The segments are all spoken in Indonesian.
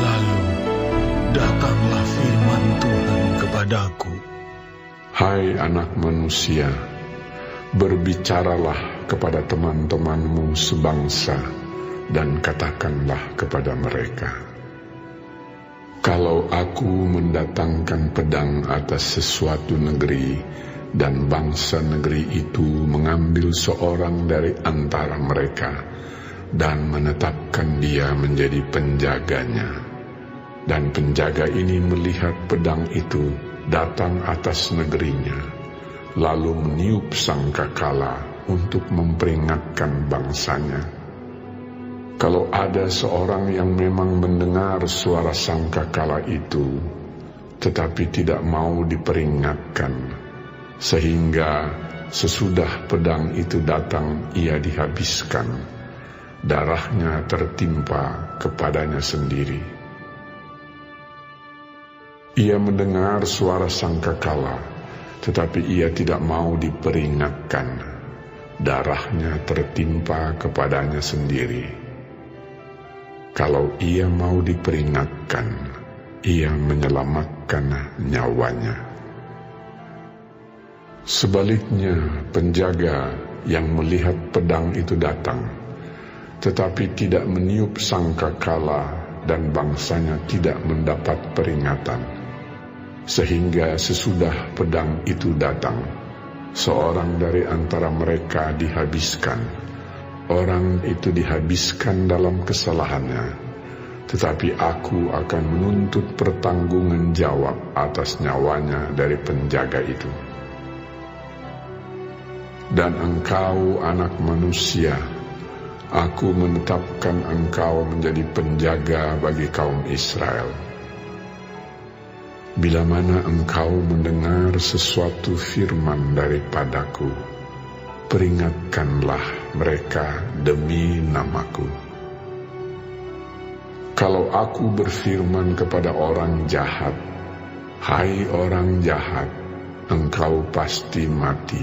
Lalu datanglah firman Tuhan kepadaku. Hai anak manusia, berbicaralah kepada teman-temanmu sebangsa dan katakanlah kepada mereka, kalau aku mendatangkan pedang atas sesuatu negeri dan bangsa negeri itu mengambil seorang dari antara mereka dan menetapkan dia menjadi penjaganya, dan penjaga ini melihat pedang itu datang atas negerinya, lalu meniup sangkakala untuk memperingatkan bangsanya. Kalau ada seorang yang memang mendengar suara sangkakala itu, tetapi tidak mau diperingatkan, sehingga sesudah pedang itu datang ia dihabiskan, darahnya tertimpa kepadanya sendiri. Ia mendengar suara sangkakala, tetapi ia tidak mau diperingatkan, darahnya tertimpa kepadanya sendiri. Kalau ia mau diperingatkan, ia menyelamatkan nyawanya. Sebaliknya, penjaga yang melihat pedang itu datang, tetapi tidak meniup sangkakala dan bangsanya tidak mendapat peringatan, sehingga sesudah pedang itu datang, seorang dari antara mereka dihabiskan. Orang itu dihabiskan dalam kesalahannya, tetapi aku akan menuntut pertanggungan jawab atas nyawanya dari penjaga itu. Dan engkau, anak manusia, aku menetapkan engkau menjadi penjaga bagi kaum Israel. Bila mana engkau mendengar sesuatu firman daripadaku, peringatkanlah mereka demi namaku. Kalau aku berfirman kepada orang jahat, hai orang jahat, engkau pasti mati,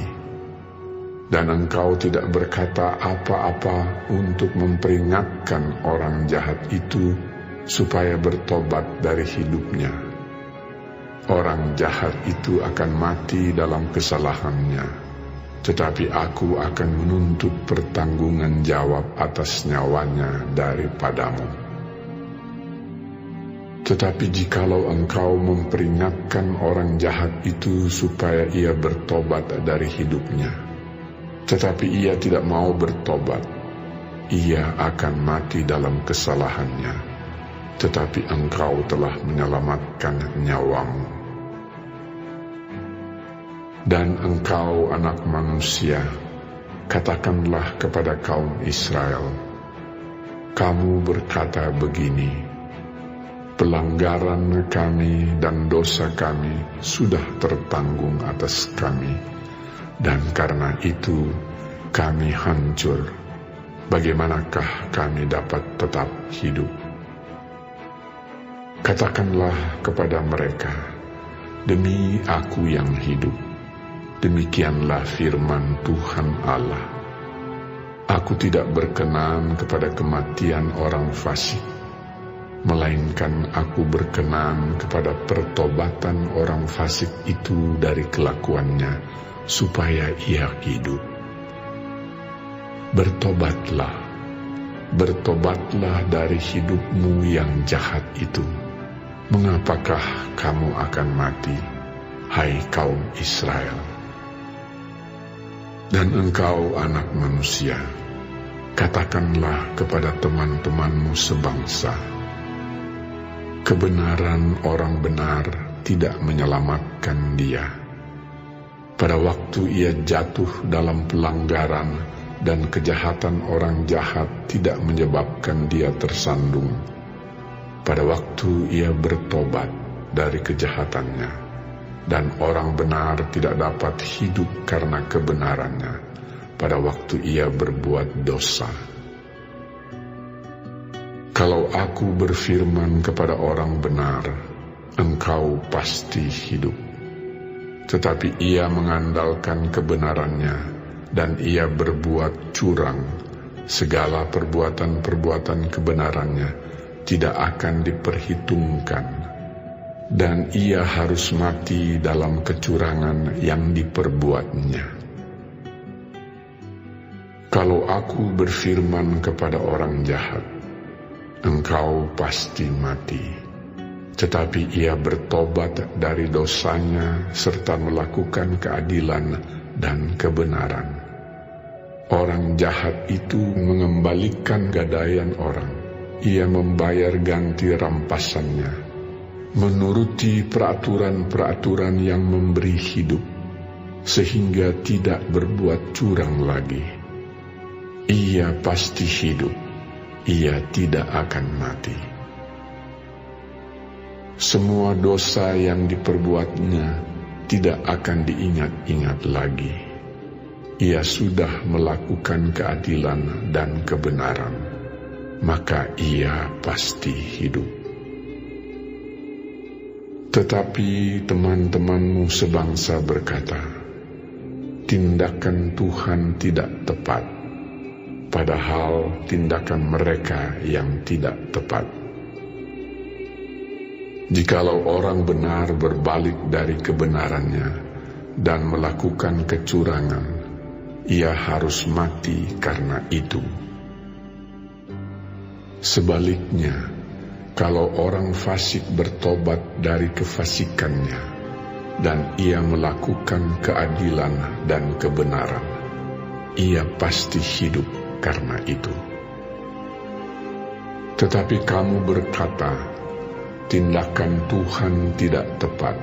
dan engkau tidak berkata apa-apa untuk memperingatkan orang jahat itu supaya bertobat dari hidupnya, orang jahat itu akan mati dalam kesalahannya, tetapi aku akan menuntut pertanggungan jawab atas nyawanya daripadamu. Tetapi jikalau engkau memperingatkan orang jahat itu supaya ia bertobat dari hidupnya, tetapi ia tidak mau bertobat, ia akan mati dalam kesalahannya, tetapi engkau telah menyelamatkan nyawamu. Dan engkau, anak manusia, katakanlah kepada kaum Israel, kamu berkata begini, pelanggaran kami dan dosa kami sudah tertanggung atas kami, dan karena itu kami hancur. Bagaimanakah kami dapat tetap hidup? Katakanlah kepada mereka, demi aku yang hidup, demikianlah firman Tuhan Allah, aku tidak berkenan kepada kematian orang fasik, melainkan aku berkenan kepada pertobatan orang fasik itu dari kelakuannya, supaya ia hidup. Bertobatlah, bertobatlah dari hidupmu yang jahat itu. Mengapakah kamu akan mati, hai kaum Israel? Dan engkau, anak manusia, katakanlah kepada teman-temanmu sebangsa, kebenaran orang benar tidak menyelamatkan dia. Pada waktu ia jatuh dalam pelanggaran dan kejahatan orang jahat tidak menyebabkan dia tersandung. Pada waktu ia bertobat dari kejahatannya, dan orang benar tidak dapat hidup karena kebenarannya, pada waktu ia berbuat dosa. Kalau aku berfirman kepada orang benar, engkau pasti hidup, tetapi ia mengandalkan kebenarannya, dan ia berbuat curang, segala perbuatan-perbuatan kebenarannya tidak akan diperhitungkan, dan ia harus mati dalam kecurangan yang diperbuatnya. Kalau aku berfirman kepada orang jahat, engkau pasti mati, tetapi ia bertobat dari dosanya serta melakukan keadilan dan kebenaran, orang jahat itu mengembalikan gadaian orang. Ia membayar ganti rampasannya, menuruti peraturan-peraturan yang memberi hidup, sehingga tidak berbuat curang lagi. Ia pasti hidup, ia tidak akan mati. Semua dosa yang diperbuatnya tidak akan diingat-ingat lagi. Ia sudah melakukan keadilan dan kebenaran, maka ia pasti hidup. Tetapi teman-temanmu sebangsa berkata, tindakan Tuhan tidak tepat, padahal tindakan mereka yang tidak tepat. Jikalau orang benar berbalik dari kebenarannya dan melakukan kecurangan, ia harus mati karena itu. Sebaliknya, kalau orang fasik bertobat dari kefasikannya dan ia melakukan keadilan dan kebenaran, ia pasti hidup karena itu. Tetapi kamu berkata, tindakan Tuhan tidak tepat.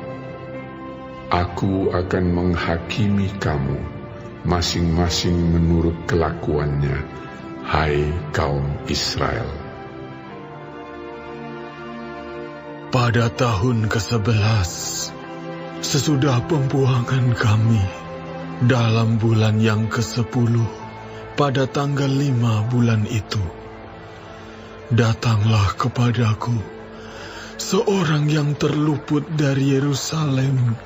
Aku akan menghakimi kamu, masing-masing menurut kelakuannya, hai kaum Israel. Pada tahun ke-11, sesudah pembuangan kami, dalam bulan yang ke-10, pada tanggal 5 bulan itu, datanglah kepadaku seorang yang terluput dari Yerusalem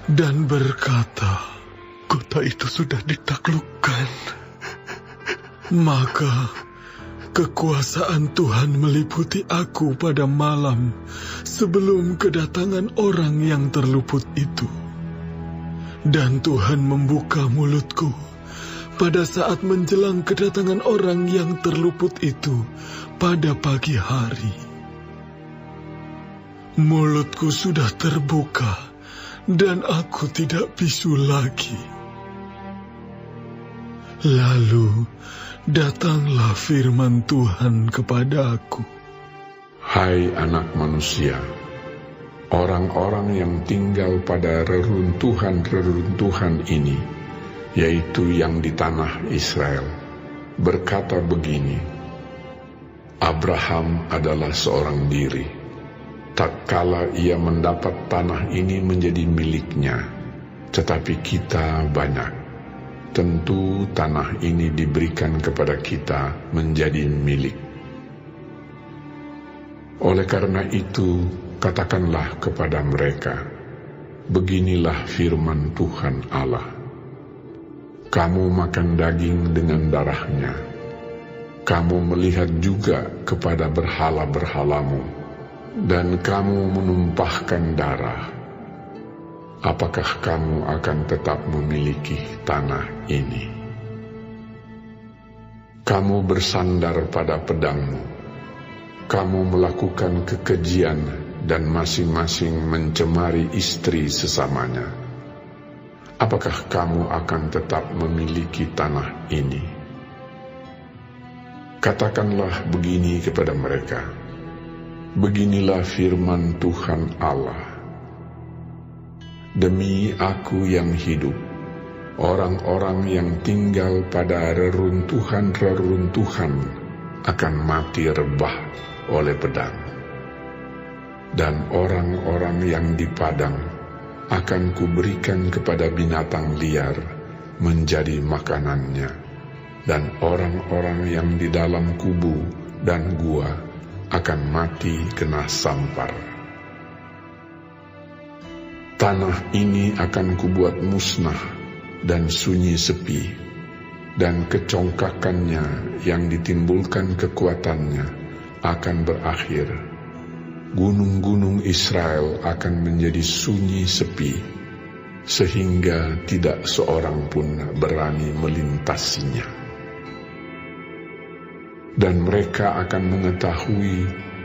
dan berkata, kota itu sudah ditaklukkan. Maka kekuasaan Tuhan meliputi aku pada malam sebelum kedatangan orang yang terluput itu. Dan Tuhan membuka mulutku pada saat menjelang kedatangan orang yang terluput itu pada pagi hari. Mulutku sudah terbuka dan aku tidak bisu lagi. Lalu datanglah firman Tuhan kepadaku. Hai anak manusia, orang-orang yang tinggal pada reruntuhan-reruntuhan ini, yaitu yang di tanah Israel, berkata begini, Abraham adalah seorang diri. Tatkala ia mendapat tanah ini menjadi miliknya, tetapi kita banyak. Tentu tanah ini diberikan kepada kita menjadi milik. Oleh karena itu, katakanlah kepada mereka, beginilah firman Tuhan Allah. Kamu makan daging dengan darahnya. Kamu melihat juga kepada berhala-berhalamu, dan kamu menumpahkan darah. Apakah kamu akan tetap memiliki tanah ini? Kamu bersandar pada pedangmu. Kamu melakukan kekejian dan masing-masing mencemari istri sesamanya. Apakah kamu akan tetap memiliki tanah ini? Katakanlah begini kepada mereka, beginilah firman Tuhan Allah. Demi aku yang hidup, orang-orang yang tinggal pada reruntuhan-reruntuhan akan mati rebah oleh pedang. Dan orang-orang yang di padang akan kuberikan kepada binatang liar menjadi makanannya, dan orang-orang yang di dalam kubu dan gua akan mati kena sampar. Tanah ini akan kubuat musnah dan sunyi sepi, dan kecongkakannya yang ditimbulkan kekuatannya akan berakhir. Gunung-gunung Israel akan menjadi sunyi sepi, sehingga tidak seorang pun berani melintasinya. Dan mereka akan mengetahui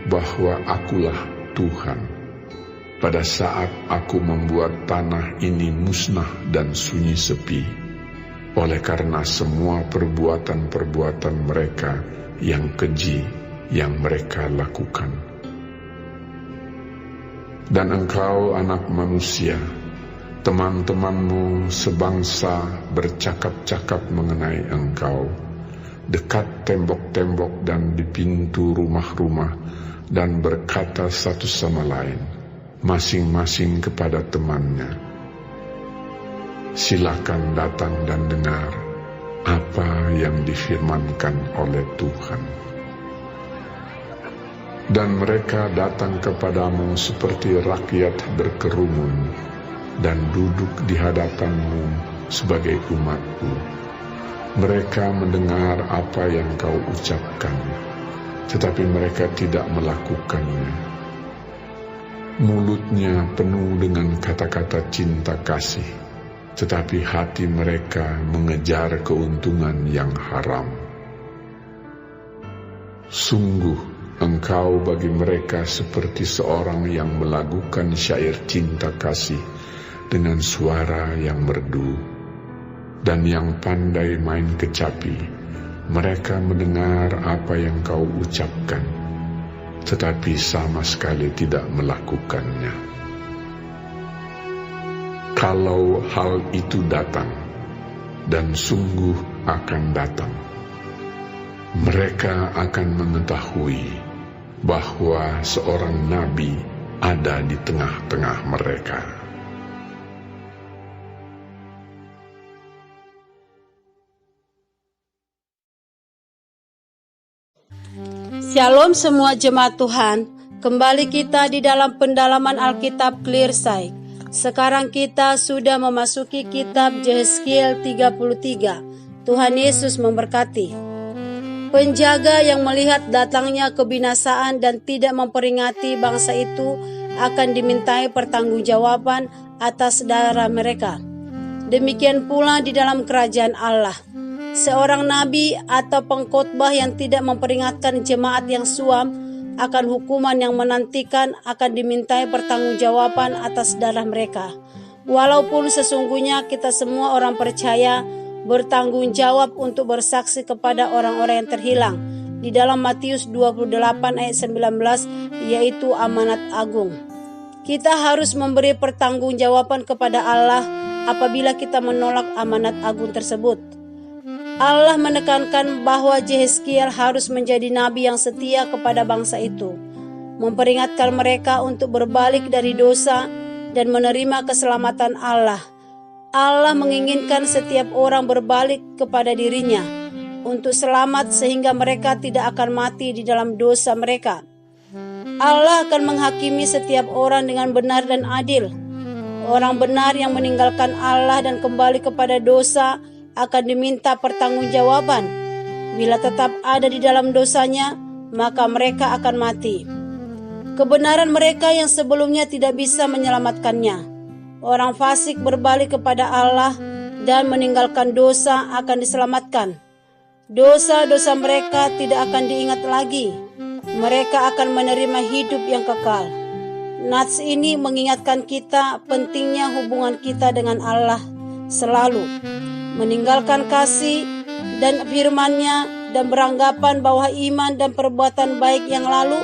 bahwa Akulah Tuhan, pada saat Aku membuat tanah ini musnah dan sunyi sepi, oleh karena semua perbuatan-perbuatan mereka yang keji yang mereka lakukan. Dan engkau, anak manusia, teman-temanmu sebangsa bercakap-cakap mengenai engkau, dekat tembok-tembok dan di pintu rumah-rumah, dan berkata satu sama lain, masing-masing kepada temannya, silakan datang dan dengar apa yang difirmankan oleh Tuhan. Dan mereka datang kepadamu seperti rakyat berkerumun, dan duduk di hadapanmu sebagai umatku. Mereka mendengar apa yang kau ucapkan, tetapi mereka tidak melakukannya. Mulutnya penuh dengan kata-kata cinta kasih, tetapi hati mereka mengejar keuntungan yang haram. Sungguh, engkau bagi mereka seperti seorang yang melakukan syair cinta kasih dengan suara yang merdu, dan yang pandai main kecapi. Mereka mendengar apa yang kau ucapkan, tetapi sama sekali tidak melakukannya. Kalau hal itu datang, dan sungguh akan datang, mereka akan mengetahui bahwa seorang nabi ada di tengah-tengah mereka. Shalom semua jemaat Tuhan, kembali kita di dalam pendalaman Alkitab Clearside. Sekarang kita sudah memasuki kitab Yehezkiel 33. Tuhan Yesus memberkati. Penjaga yang melihat datangnya kebinasaan dan tidak memperingati bangsa itu akan dimintai pertanggungjawaban atas darah mereka. Demikian pula di dalam kerajaan Allah. Seorang nabi atau pengkhotbah yang tidak memperingatkan jemaat yang suam akan hukuman yang menantikan akan dimintai pertanggungjawaban atas darah mereka. Walaupun sesungguhnya kita semua orang percaya bertanggung jawab untuk bersaksi kepada orang-orang yang terhilang di dalam Matius 28 ayat 19, yaitu amanat agung. Kita harus memberi pertanggungjawaban kepada Allah apabila kita menolak amanat agung tersebut. Allah menekankan bahwa Yehezkiel harus menjadi nabi yang setia kepada bangsa itu, memperingatkan mereka untuk berbalik dari dosa dan menerima keselamatan Allah. Allah menginginkan setiap orang berbalik kepada dirinya untuk selamat sehingga mereka tidak akan mati di dalam dosa mereka. Allah akan menghakimi setiap orang dengan benar dan adil. Orang benar yang meninggalkan Allah dan kembali kepada dosa akan diminta pertanggungjawaban. Bila tetap ada di dalam dosanya, maka mereka akan mati. Kebenaran mereka yang sebelumnya tidak bisa menyelamatkannya. Orang fasik berbalik kepada Allah dan meninggalkan dosa akan diselamatkan. Dosa-dosa mereka tidak akan diingat lagi. Mereka akan menerima hidup yang kekal. Nats ini mengingatkan kita pentingnya hubungan kita dengan Allah selalu. Meninggalkan kasih dan firman-Nya dan beranggapan bahwa iman dan perbuatan baik yang lalu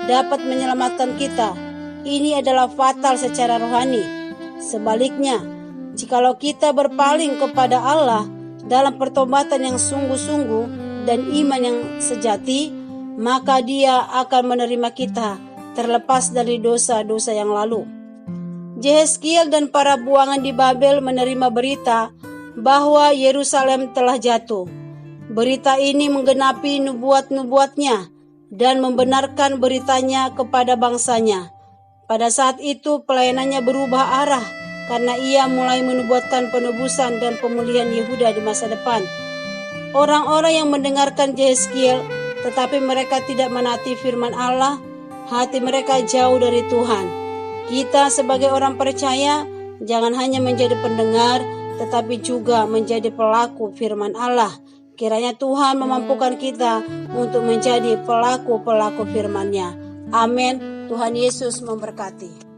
dapat menyelamatkan kita. Ini adalah fatal secara rohani. Sebaliknya, jikalau kita berpaling kepada Allah dalam pertobatan yang sungguh-sungguh dan iman yang sejati, maka Dia akan menerima kita terlepas dari dosa-dosa yang lalu. Yehezkiel dan para buangan di Babel menerima berita bahwa Yerusalem telah jatuh. Berita ini menggenapi nubuat-nubuatnya dan membenarkan beritanya kepada bangsanya. Pada saat itu pelayanannya berubah arah karena ia mulai menubuatkan penebusan dan pemulihan Yehuda di masa depan. Orang-orang yang mendengarkan Yehezkiel tetapi mereka tidak menaati firman Allah. Hati mereka jauh dari Tuhan. Kita sebagai orang percaya jangan hanya menjadi pendengar, tetapi juga menjadi pelaku firman Allah. Kiranya Tuhan memampukan kita untuk menjadi pelaku-pelaku firman-Nya. Amin. Tuhan Yesus memberkati.